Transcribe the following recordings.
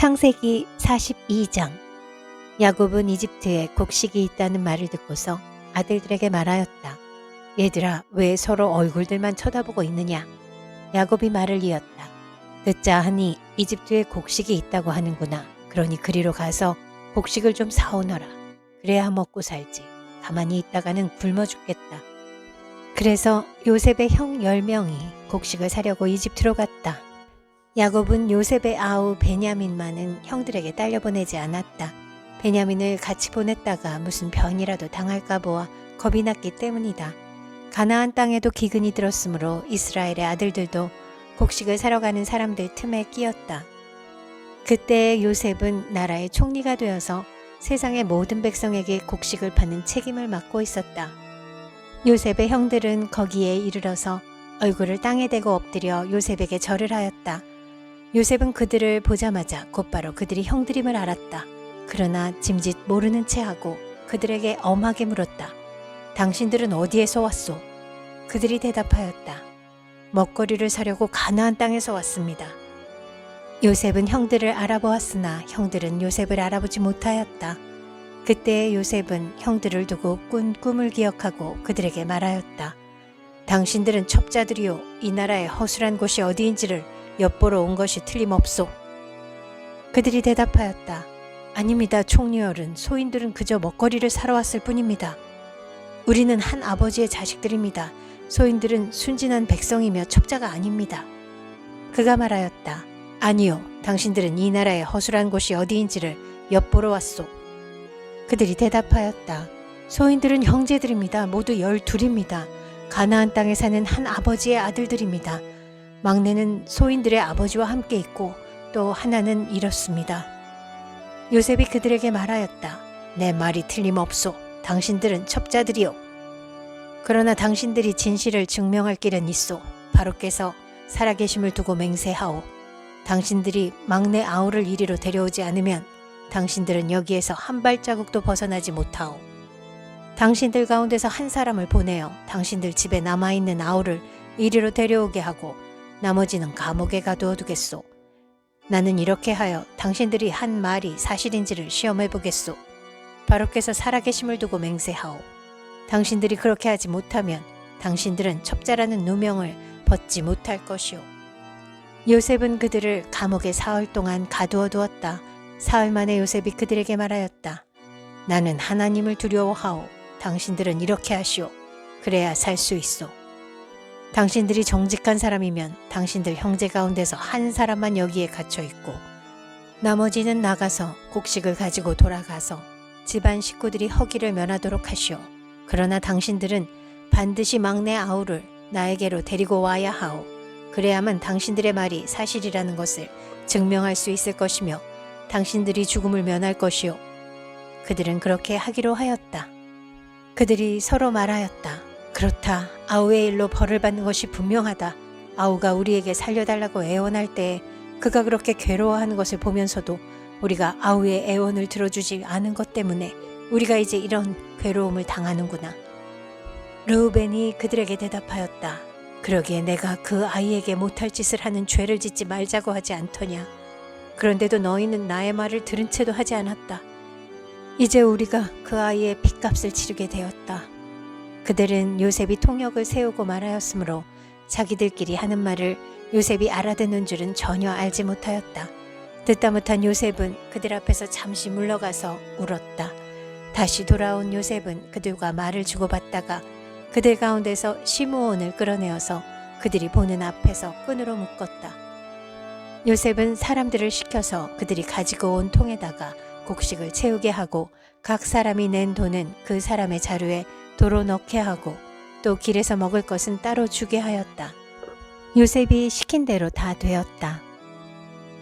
창세기 42장. 야곱은 이집트에 곡식이 있다는 말을 듣고서 아들들에게 말하였다. 얘들아, 왜 서로 얼굴들만 쳐다보고 있느냐? 야곱이 말을 이었다. 듣자 하니 이집트에 곡식이 있다고 하는구나. 그러니 그리로 가서 곡식을 좀 사오너라. 그래야 먹고 살지. 가만히 있다가는 굶어 죽겠다. 그래서 요셉의 형 10명이 곡식을 사려고 이집트로 갔다. 야곱은 요셉의 아우 베냐민만은 형들에게 딸려보내지 않았다. 베냐민을 같이 보냈다가 무슨 변이라도 당할까 보아 겁이 났기 때문이다. 가나안 땅에도 기근이 들었으므로 이스라엘의 아들들도 곡식을 사러 가는 사람들 틈에 끼었다. 그때 요셉은 나라의 총리가 되어서 세상의 모든 백성에게 곡식을 파는 책임을 맡고 있었다. 요셉의 형들은 거기에 이르러서 얼굴을 땅에 대고 엎드려 요셉에게 절을 하였다. 요셉은 그들을 보자마자 곧바로 그들이 형들임을 알았다. 그러나 짐짓 모르는 채 하고 그들에게 엄하게 물었다. 당신들은 어디에서 왔소? 그들이 대답하였다. 먹거리를 사려고 가나안 땅에서 왔습니다. 요셉은 형들을 알아보았으나 형들은 요셉을 알아보지 못하였다. 그때 요셉은 형들을 두고 꾼 꿈을 기억하고 그들에게 말하였다. 당신들은 첩자들이요, 이 나라의 허술한 곳이 어디인지를 엿보러 온 것이 틀림없소. 그들이 대답하였다. 아닙니다, 총리어른. 소인들은 그저 먹거리를 사러 왔을 뿐입니다. 우리는 한 아버지의 자식들입니다. 소인들은 순진한 백성이며 첩자가 아닙니다. 그가 말하였다. 아니요, 당신들은 이 나라의 허술한 곳이 어디인지를 엿보러 왔소. 그들이 대답하였다. 소인들은 형제들입니다. 모두 12입니다. 가나안 땅에 사는 한 아버지의 아들들입니다. 막내는 소인들의 아버지와 함께 있고 또 하나는 이렇습니다. 요셉이 그들에게 말하였다. 내 말이 틀림없소. 당신들은 첩자들이요. 그러나 당신들이 진실을 증명할 길은 있소. 바로께서 살아계심을 두고 맹세하오. 당신들이 막내 아우를 이리로 데려오지 않으면 당신들은 여기에서 한 발자국도 벗어나지 못하오. 당신들 가운데서 한 사람을 보내어 당신들 집에 남아있는 아우를 이리로 데려오게 하고 나머지는 감옥에 가두어 두겠소. 나는 이렇게 하여 당신들이 한 말이 사실인지를 시험해 보겠소. 바로께서 살아계심을 두고 맹세하오. 당신들이 그렇게 하지 못하면 당신들은 첩자라는 누명을 벗지 못할 것이오. 요셉은 그들을 감옥에 사흘 동안 가두어 두었다. 사흘 만에 요셉이 그들에게 말하였다. 나는 하나님을 두려워하오. 당신들은 이렇게 하시오. 그래야 살 수 있소. 당신들이 정직한 사람이면 당신들 형제 가운데서 한 사람만 여기에 갇혀 있고 나머지는 나가서 곡식을 가지고 돌아가서 집안 식구들이 허기를 면하도록 하시오. 그러나 당신들은 반드시 막내 아우를 나에게로 데리고 와야 하오. 그래야만 당신들의 말이 사실이라는 것을 증명할 수 있을 것이며 당신들이 죽음을 면할 것이오. 그들은 그렇게 하기로 하였다. 그들이 서로 말하였다. 그렇다. 아우의 일로 벌을 받는 것이 분명하다. 아우가 우리에게 살려달라고 애원할 때에 그가 그렇게 괴로워하는 것을 보면서도 우리가 아우의 애원을 들어주지 않은 것 때문에 우리가 이제 이런 괴로움을 당하는구나. 르우벤이 그들에게 대답하였다. 그러기에 내가 그 아이에게 못할 짓을 하는 죄를 짓지 말자고 하지 않더냐. 그런데도 너희는 나의 말을 들은 채도 하지 않았다. 이제 우리가 그 아이의 핏값을 치르게 되었다. 그들은 요셉이 통역을 세우고 말하였으므로 자기들끼리 하는 말을 요셉이 알아듣는 줄은 전혀 알지 못하였다. 듣다 못한 요셉은 그들 앞에서 잠시 물러가서 울었다. 다시 돌아온 요셉은 그들과 말을 주고받다가 그들 가운데서 시므온을 끌어내어서 그들이 보는 앞에서 끈으로 묶었다. 요셉은 사람들을 시켜서 그들이 가지고 온 통에다가 곡식을 채우게 하고 각 사람이 낸 돈은 그 사람의 자루에 도로 넣게 하고 또 길에서 먹을 것은 따로 주게 하였다. 요셉이 시킨 대로 다 되었다.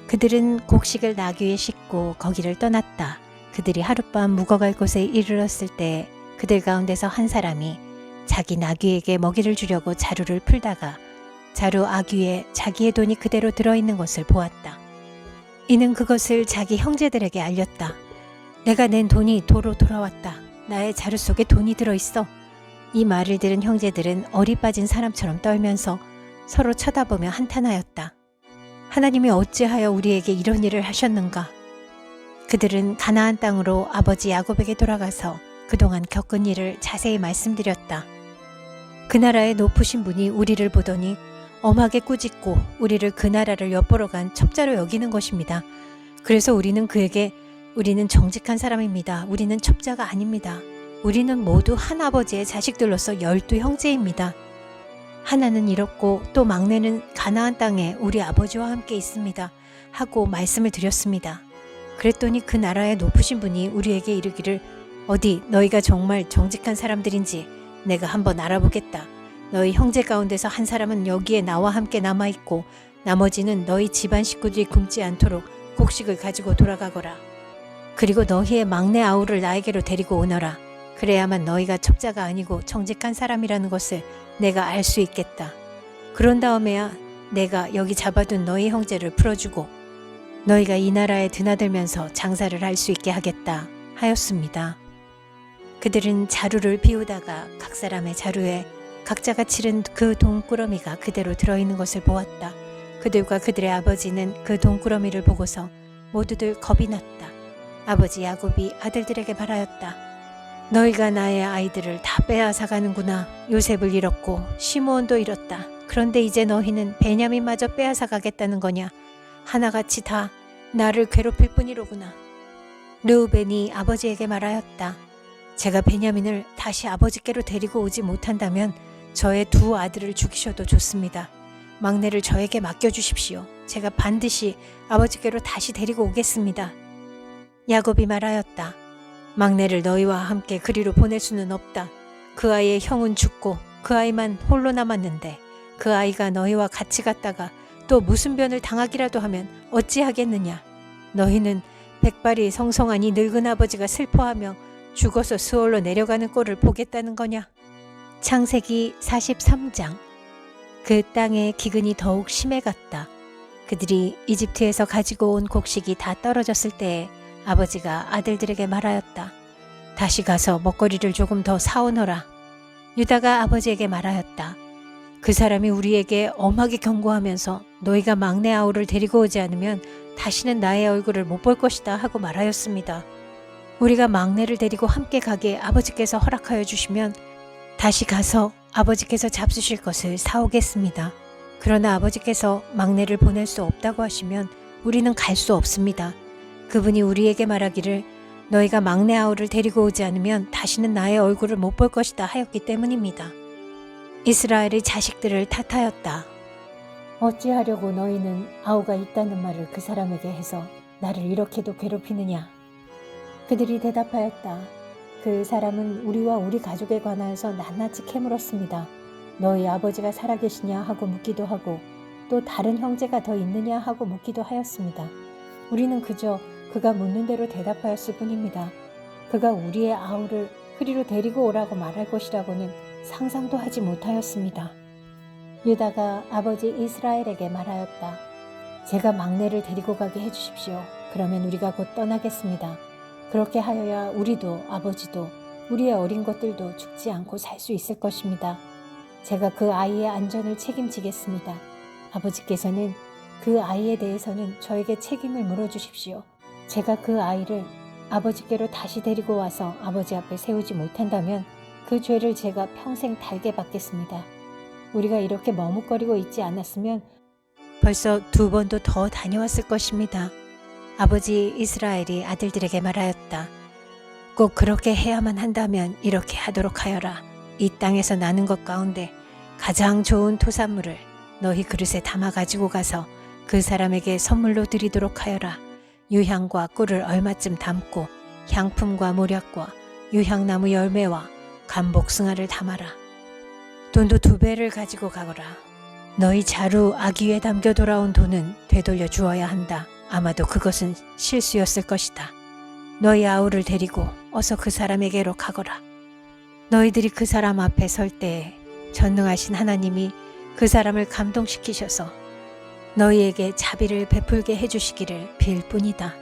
그들은 곡식을 나귀에 싣고 거기를 떠났다. 그들이 하룻밤 묵어갈 곳에 이르렀을 때 그들 가운데서 한 사람이 자기 나귀에게 먹이를 주려고 자루를 풀다가 자루 아귀에 자기의 돈이 그대로 들어있는 것을 보았다. 이는 그것을 자기 형제들에게 알렸다. 내가 낸 돈이 도로 돌아왔다. 나의 자루 속에 돈이 들어있어. 이 말을 들은 형제들은 어리 빠진 사람처럼 떨면서 서로 쳐다보며 한탄하였다. 하나님이 어찌하여 우리에게 이런 일을 하셨는가? 그들은 가나안 땅으로 아버지 야곱에게 돌아가서 그동안 겪은 일을 자세히 말씀드렸다. 그 나라의 높으신 분이 우리를 보더니 엄하게 꾸짖고 우리를 그 나라를 엿보러 간 첩자로 여기는 것입니다. 그래서 우리는 그에게 우리는 정직한 사람입니다. 우리는 첩자가 아닙니다. 우리는 모두 한 아버지의 자식들로서 12형제입니다. 하나는 이렇고 또 막내는 가나안 땅에 우리 아버지와 함께 있습니다. 하고 말씀을 드렸습니다. 그랬더니 그 나라의 높으신 분이 우리에게 이르기를 어디 너희가 정말 정직한 사람들인지 내가 한번 알아보겠다. 너희 형제 가운데서 한 사람은 여기에 나와 함께 남아있고 나머지는 너희 집안 식구들이 굶지 않도록 곡식을 가지고 돌아가거라. 그리고 너희의 막내 아우를 나에게로 데리고 오너라. 그래야만 너희가 첩자가 아니고 정직한 사람이라는 것을 내가 알 수 있겠다. 그런 다음에야 내가 여기 잡아둔 너희 형제를 풀어주고 너희가 이 나라에 드나들면서 장사를 할 수 있게 하겠다 하였습니다. 그들은 자루를 비우다가 각 사람의 자루에 각자가 치른 그 돈꾸러미가 그대로 들어있는 것을 보았다. 그들과 그들의 아버지는 그 돈꾸러미를 보고서 모두들 겁이 났다. 아버지 야곱이 아들들에게 말하였다. 너희가 나의 아이들을 다 빼앗아 가는구나. 요셉을 잃었고 시므온도 잃었다. 그런데 이제 너희는 베냐민마저 빼앗아 가겠다는 거냐. 하나같이 다 나를 괴롭힐 뿐이로구나. 르우벤이 아버지에게 말하였다. 제가 베냐민을 다시 아버지께로 데리고 오지 못한다면 저의 두 아들을 죽이셔도 좋습니다. 막내를 저에게 맡겨주십시오. 제가 반드시 아버지께로 다시 데리고 오겠습니다. 야곱이 말하였다. 막내를 너희와 함께 그리로 보낼 수는 없다. 그 아이의 형은 죽고 그 아이만 홀로 남았는데 그 아이가 너희와 같이 갔다가 또 무슨 변을 당하기라도 하면 어찌하겠느냐. 너희는 백발이 성성하니 늙은 아버지가 슬퍼하며 죽어서 스올로 내려가는 꼴을 보겠다는 거냐. 창세기 43장. 그 땅의 기근이 더욱 심해갔다. 그들이 이집트에서 가지고 온 곡식이 다 떨어졌을 때에 아버지가 아들들에게 말하였다. 다시 가서 먹거리를 조금 더 사오너라. 유다가 아버지에게 말하였다. 그 사람이 우리에게 엄하게 경고하면서 너희가 막내 아우를 데리고 오지 않으면 다시는 나의 얼굴을 못 볼 것이다 하고 말하였습니다. 우리가 막내를 데리고 함께 가게 아버지께서 허락하여 주시면 다시 가서 아버지께서 잡수실 것을 사오겠습니다. 그러나 아버지께서 막내를 보낼 수 없다고 하시면 우리는 갈 수 없습니다. 그분이 우리에게 말하기를 너희가 막내 아우를 데리고 오지 않으면 다시는 나의 얼굴을 못 볼 것이다 하였기 때문입니다. 이스라엘의 자식들을 탓하였다. 어찌하려고 너희는 아우가 있다는 말을 그 사람에게 해서 나를 이렇게도 괴롭히느냐. 그들이 대답하였다. 그 사람은 우리와 우리 가족에 관하여서 낱낱이 캐물었습니다. 너희 아버지가 살아계시냐 하고 묻기도 하고 또 다른 형제가 더 있느냐 하고 묻기도 하였습니다. 우리는 그저 그가 묻는 대로 대답하였을 뿐입니다. 그가 우리의 아우를 그리로 데리고 오라고 말할 것이라고는 상상도 하지 못하였습니다. 유다가 아버지 이스라엘에게 말하였다. 제가 막내를 데리고 가게 해주십시오. 그러면 우리가 곧 떠나겠습니다. 그렇게 하여야 우리도 아버지도 우리의 어린 것들도 죽지 않고 살 수 있을 것입니다. 제가 그 아이의 안전을 책임지겠습니다. 아버지께서는 그 아이에 대해서는 저에게 책임을 물어주십시오. 제가 그 아이를 아버지께로 다시 데리고 와서 아버지 앞에 세우지 못한다면 그 죄를 제가 평생 달게 받겠습니다. 우리가 이렇게 머뭇거리고 있지 않았으면 벌써 2번도 더 다녀왔을 것입니다. 아버지 이스라엘이 아들들에게 말하였다. 꼭 그렇게 해야만 한다면 이렇게 하도록 하여라. 이 땅에서 나는 것 가운데 가장 좋은 토산물을 너희 그릇에 담아 가지고 가서 그 사람에게 선물로 드리도록 하여라. 유향과 꿀을 얼마쯤 담고 향품과 모략과 유향나무 열매와 감복숭아를 담아라. 돈도 2배를 가지고 가거라. 너희 자루 아기에 담겨 돌아온 돈은 되돌려 주어야 한다. 아마도 그것은 실수였을 것이다. 너희 아우를 데리고 어서 그 사람에게로 가거라. 너희들이 그 사람 앞에 설 때에 전능하신 하나님이 그 사람을 감동시키셔서 너희에게 자비를 베풀게 해주시기를 빌 뿐이다.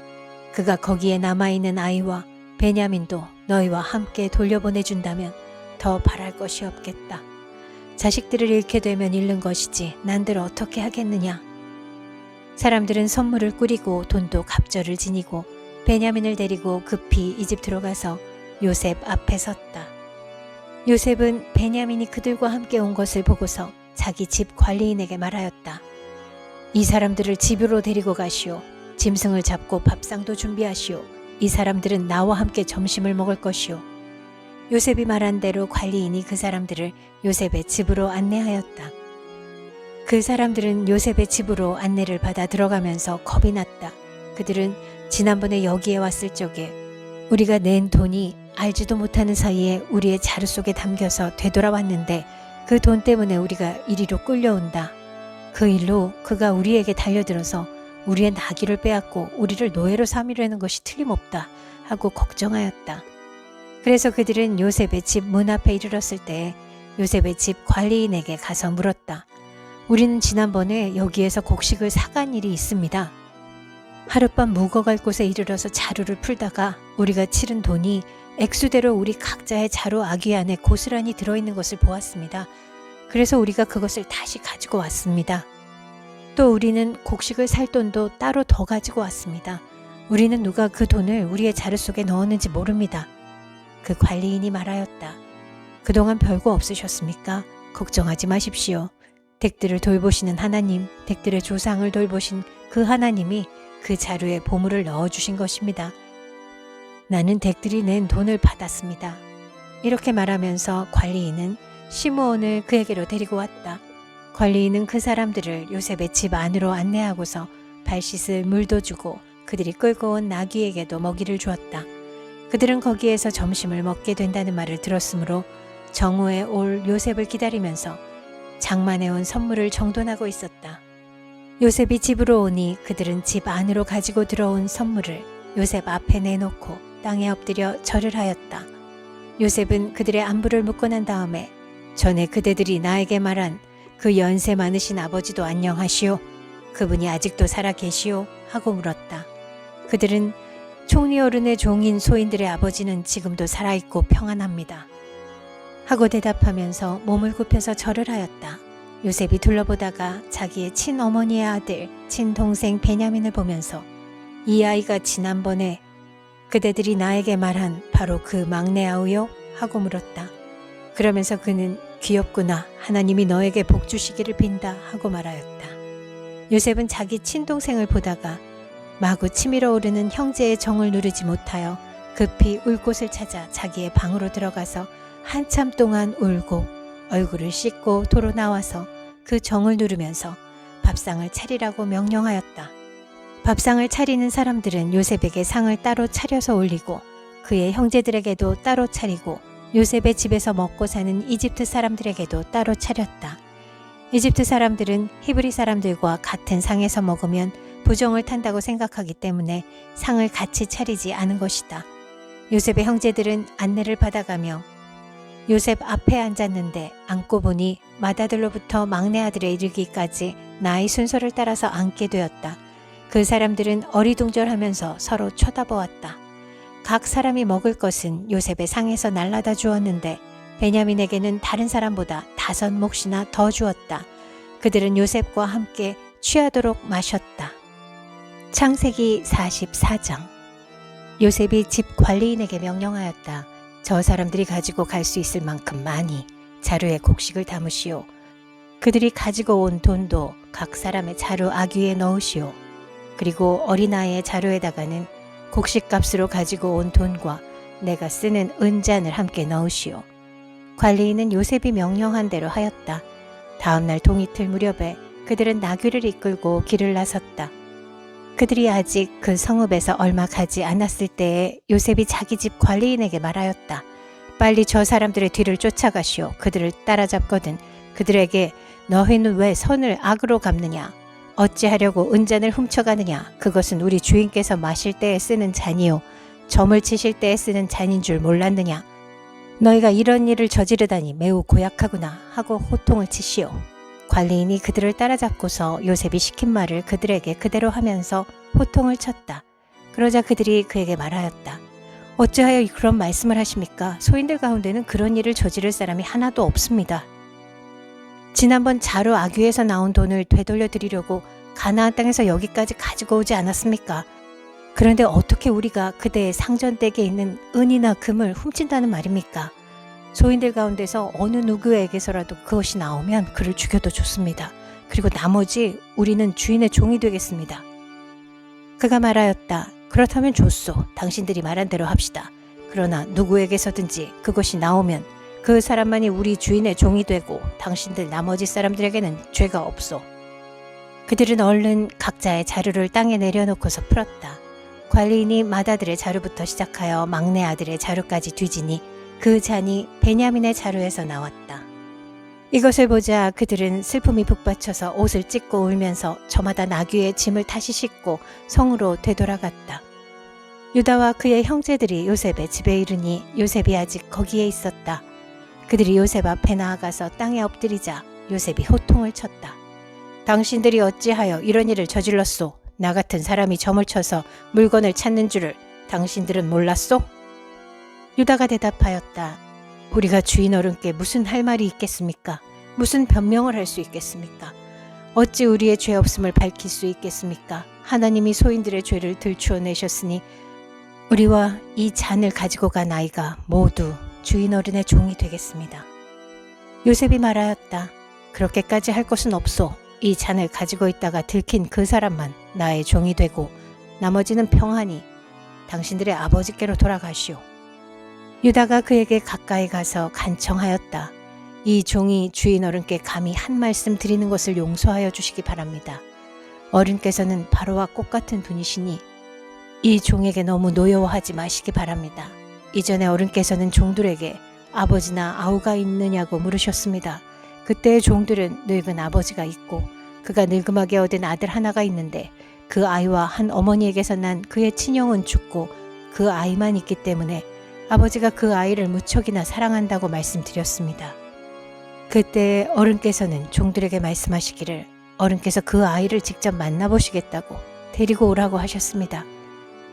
그가 거기에 남아있는 아이와 베냐민도 너희와 함께 돌려보내준다면 더 바랄 것이 없겠다. 자식들을 잃게 되면 잃는 것이지 난들 어떻게 하겠느냐. 사람들은 선물을 꾸리고 돈도 갑절을 지니고 베냐민을 데리고 급히 이집트로 가서 요셉 앞에 섰다. 요셉은 베냐민이 그들과 함께 온 것을 보고서 자기 집 관리인에게 말하였다. 이 사람들을 집으로 데리고 가시오. 짐승을 잡고 밥상도 준비하시오. 이 사람들은 나와 함께 점심을 먹을 것이오. 요셉이 말한 대로 관리인이 그 사람들을 요셉의 집으로 안내하였다. 그 사람들은 요셉의 집으로 안내를 받아 들어가면서 겁이 났다. 그들은 지난번에 여기에 왔을 적에 우리가 낸 돈이 알지도 못하는 사이에 우리의 자루 속에 담겨서 되돌아왔는데 그 돈 때문에 우리가 이리로 끌려온다. 그 일로 그가 우리에게 달려들어서 우리의 나귀를 빼앗고 우리를 노예로 삼으려는 것이 틀림없다 하고 걱정하였다. 그래서 그들은 요셉의 집 문 앞에 이르렀을 때 요셉의 집 관리인에게 가서 물었다. 우리는 지난번에 여기에서 곡식을 사간 일이 있습니다. 하룻밤 묵어갈 곳에 이르러서 자루를 풀다가 우리가 치른 돈이 액수대로 우리 각자의 자루 아귀 안에 고스란히 들어있는 것을 보았습니다. 그래서 우리가 그것을 다시 가지고 왔습니다. 또 우리는 곡식을 살 돈도 따로 더 가지고 왔습니다. 우리는 누가 그 돈을 우리의 자루 속에 넣었는지 모릅니다. 그 관리인이 말하였다. 그동안 별거 없으셨습니까? 걱정하지 마십시오. 댁들을 돌보시는 하나님, 댁들의 조상을 돌보신 그 하나님이 그 자루에 보물을 넣어주신 것입니다. 나는 댁들이 낸 돈을 받았습니다. 이렇게 말하면서 관리인은 시므온을 그에게로 데리고 왔다. 관리인은 그 사람들을 요셉의 집 안으로 안내하고서 발 씻을 물도 주고 그들이 끌고 온 나귀에게도 먹이를 주었다. 그들은 거기에서 점심을 먹게 된다는 말을 들었으므로 정오에 올 요셉을 기다리면서 장만해온 선물을 정돈하고 있었다. 요셉이 집으로 오니 그들은 집 안으로 가지고 들어온 선물을 요셉 앞에 내놓고 땅에 엎드려 절을 하였다. 요셉은 그들의 안부를 묻고 난 다음에 전에 그대들이 나에게 말한 그 연세 많으신 아버지도 안녕하시오. 그분이 아직도 살아 계시오 하고 물었다. 그들은 총리 어른의 종인 소인들의 아버지는 지금도 살아있고 평안합니다. 하고 대답하면서 몸을 굽혀서 절을 하였다. 요셉이 둘러보다가 자기의 친어머니의 아들, 친동생 베냐민을 보면서 이 아이가 지난번에 그대들이 나에게 말한 바로 그 막내 아우요? 하고 물었다. 그러면서 그는 귀엽구나. 하나님이 너에게 복 주시기를 빈다 하고 말하였다. 요셉은 자기 친동생을 보다가 마구 치밀어 오르는 형제의 정을 누르지 못하여 급히 울 곳을 찾아 자기의 방으로 들어가서 한참 동안 울고 얼굴을 씻고 도로 나와서 그 정을 누르면서 밥상을 차리라고 명령하였다. 밥상을 차리는 사람들은 요셉에게 상을 따로 차려서 올리고 그의 형제들에게도 따로 차리고 요셉의 집에서 먹고 사는 이집트 사람들에게도 따로 차렸다. 이집트 사람들은 히브리 사람들과 같은 상에서 먹으면 부정을 탄다고 생각하기 때문에 상을 같이 차리지 않은 것이다. 요셉의 형제들은 안내를 받아가며 요셉 앞에 앉았는데 앉고 보니 맏아들로부터 막내 아들에 이르기까지 나이 순서를 따라서 앉게 되었다. 그 사람들은 어리둥절하면서 서로 쳐다보았다. 각 사람이 먹을 것은 요셉의 상에서 날라다 주었는데 베냐민에게는 다른 사람보다 5몫이나 더 주었다. 그들은 요셉과 함께 취하도록 마셨다. 창세기 44장. 요셉이 집 관리인에게 명령하였다. 저 사람들이 가지고 갈 수 있을 만큼 많이 자루에 곡식을 담으시오. 그들이 가지고 온 돈도 각 사람의 자루 아귀에 넣으시오. 그리고 어린아이의 자루에다가는 곡식값으로 가지고 온 돈과 내가 쓰는 은잔을 함께 넣으시오. 관리인은 요셉이 명령한 대로 하였다. 다음날 동이틀 무렵에 그들은 나귀를 이끌고 길을 나섰다. 그들이 아직 그 성읍에서 얼마 가지 않았을 때에 요셉이 자기 집 관리인에게 말하였다. 빨리 저 사람들의 뒤를 쫓아가시오. 그들을 따라잡거든 그들에게 너희는 왜 선을 악으로 갚느냐? 어찌하려고 은잔을 훔쳐가느냐? 그것은 우리 주인께서 마실 때에 쓰는 잔이요 점을 치실 때에 쓰는 잔인 줄 몰랐느냐? 너희가 이런 일을 저지르다니 매우 고약하구나 하고 호통을 치시오. 관리인이 그들을 따라잡고서 요셉이 시킨 말을 그들에게 그대로 하면서 호통을 쳤다. 그러자 그들이 그에게 말하였다. 어찌하여 그런 말씀을 하십니까? 소인들 가운데는 그런 일을 저지를 사람이 하나도 없습니다. 지난번 자루 아귀에서 나온 돈을 되돌려 드리려고 가나안 땅에서 여기까지 가지고 오지 않았습니까? 그런데 어떻게 우리가 그대의 상전댁에 있는 은이나 금을 훔친다는 말입니까? 소인들 가운데서 어느 누구에게서라도 그것이 나오면 그를 죽여도 좋습니다. 그리고 나머지 우리는 주인의 종이 되겠습니다. 그가 말하였다. 그렇다면 좋소. 당신들이 말한 대로 합시다. 그러나 누구에게서든지 그것이 나오면 그 사람만이 우리 주인의 종이 되고 당신들 나머지 사람들에게는 죄가 없소. 그들은 얼른 각자의 자루를 땅에 내려놓고서 풀었다. 관리인이 맏아들의 자루부터 시작하여 막내 아들의 자루까지 뒤지니 그 잔이 베냐민의 자루에서 나왔다. 이것을 보자 그들은 슬픔이 북받쳐서 옷을 찢고 울면서 저마다 나귀의 짐을 다시 싣고 성으로 되돌아갔다. 유다와 그의 형제들이 요셉의 집에 이르니 요셉이 아직 거기에 있었다. 그들이 요셉 앞에 나아가서 땅에 엎드리자 요셉이 호통을 쳤다. 당신들이 어찌하여 이런 일을 저질렀소? 나 같은 사람이 점을 쳐서 물건을 찾는 줄을 당신들은 몰랐소? 유다가 대답하였다. 우리가 주인 어른께 무슨 할 말이 있겠습니까? 무슨 변명을 할 수 있겠습니까? 어찌 우리의 죄 없음을 밝힐 수 있겠습니까? 하나님이 소인들의 죄를 들추어내셨으니 우리와 이 잔을 가지고 간 아이가 모두 주인 어른의 종이 되겠습니다. 요셉이 말하였다. 그렇게까지 할 것은 없소. 이 잔을 가지고 있다가 들킨 그 사람만 나의 종이 되고 나머지는 평안히 당신들의 아버지께로 돌아가시오. 유다가 그에게 가까이 가서 간청하였다. 이 종이 주인 어른께 감히 한 말씀 드리는 것을 용서하여 주시기 바랍니다. 어른께서는 바로와 꽃 같은 분이시니 이 종에게 너무 노여워하지 마시기 바랍니다. 이전에 어른께서는 종들에게 아버지나 아우가 있느냐고 물으셨습니다. 그때의 종들은 늙은 아버지가 있고 그가 늙음하게 얻은 아들 하나가 있는데 그 아이와 한 어머니에게서 난 그의 친형은 죽고 그 아이만 있기 때문에 아버지가 그 아이를 무척이나 사랑한다고 말씀드렸습니다. 그때 어른께서는 종들에게 말씀하시기를 어른께서 그 아이를 직접 만나보시겠다고 데리고 오라고 하셨습니다.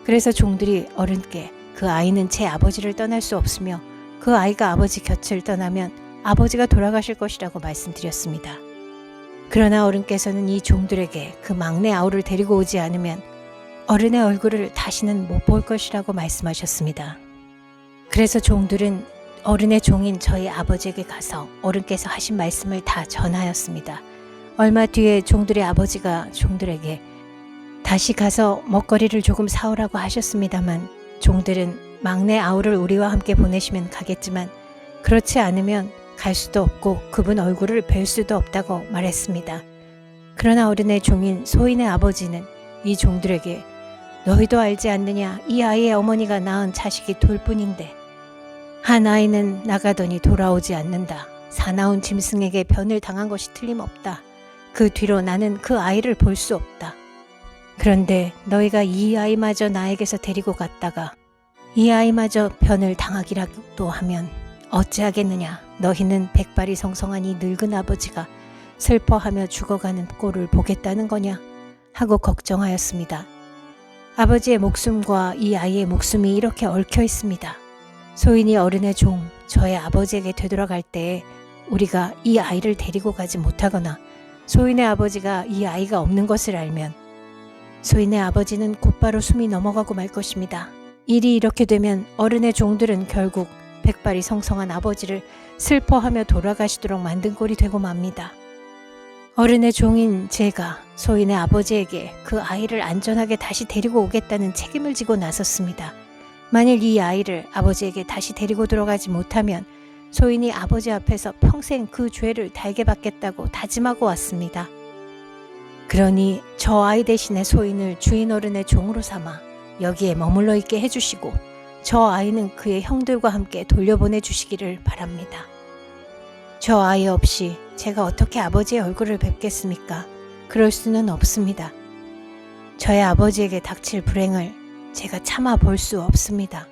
그래서 종들이 어른께 그 아이는 제 아버지를 떠날 수 없으며 그 아이가 아버지 곁을 떠나면 아버지가 돌아가실 것이라고 말씀드렸습니다. 그러나 어른께서는 이 종들에게 그 막내 아우를 데리고 오지 않으면 어른의 얼굴을 다시는 못 볼 것이라고 말씀하셨습니다. 그래서 종들은 어른의 종인 저희 아버지에게 가서 어른께서 하신 말씀을 다 전하였습니다. 얼마 뒤에 종들의 아버지가 종들에게 다시 가서 먹거리를 조금 사오라고 하셨습니다만 종들은 막내 아우를 우리와 함께 보내시면 가겠지만 그렇지 않으면 갈 수도 없고 그분 얼굴을 뵐 수도 없다고 말했습니다. 그러나 어른의 종인 소인의 아버지는 이 종들에게 너희도 알지 않느냐 이 아이의 어머니가 낳은 자식이 둘뿐인데 한 아이는 나가더니 돌아오지 않는다. 사나운 짐승에게 변을 당한 것이 틀림없다. 그 뒤로 나는 그 아이를 볼 수 없다. 그런데 너희가 이 아이마저 나에게서 데리고 갔다가 이 아이마저 변을 당하기라도 하면 어찌하겠느냐. 너희는 백발이 성성한 이 늙은 아버지가 슬퍼하며 죽어가는 꼴을 보겠다는 거냐 하고 걱정하였습니다. 아버지의 목숨과 이 아이의 목숨이 이렇게 얽혀 있습니다. 소인이 어른의 종 저의 아버지에게 되돌아갈 때에 우리가 이 아이를 데리고 가지 못하거나 소인의 아버지가 이 아이가 없는 것을 알면 소인의 아버지는 곧바로 숨이 넘어가고 말 것입니다. 일이 이렇게 되면 어른의 종들은 결국 백발이 성성한 아버지를 슬퍼하며 돌아가시도록 만든 꼴이 되고 맙니다. 어른의 종인 제가 소인의 아버지에게 그 아이를 안전하게 다시 데리고 오겠다는 책임을 지고 나섰습니다. 만일 이 아이를 아버지에게 다시 데리고 들어가지 못하면 소인이 아버지 앞에서 평생 그 죄를 달게 받겠다고 다짐하고 왔습니다. 그러니 저 아이 대신에 소인을 주인 어른의 종으로 삼아 여기에 머물러 있게 해주시고 저 아이는 그의 형들과 함께 돌려보내 주시기를 바랍니다. 저 아이 없이 제가 어떻게 아버지의 얼굴을 뵙겠습니까? 그럴 수는 없습니다. 저의 아버지에게 닥칠 불행을 제가 참아 볼 수 없습니다.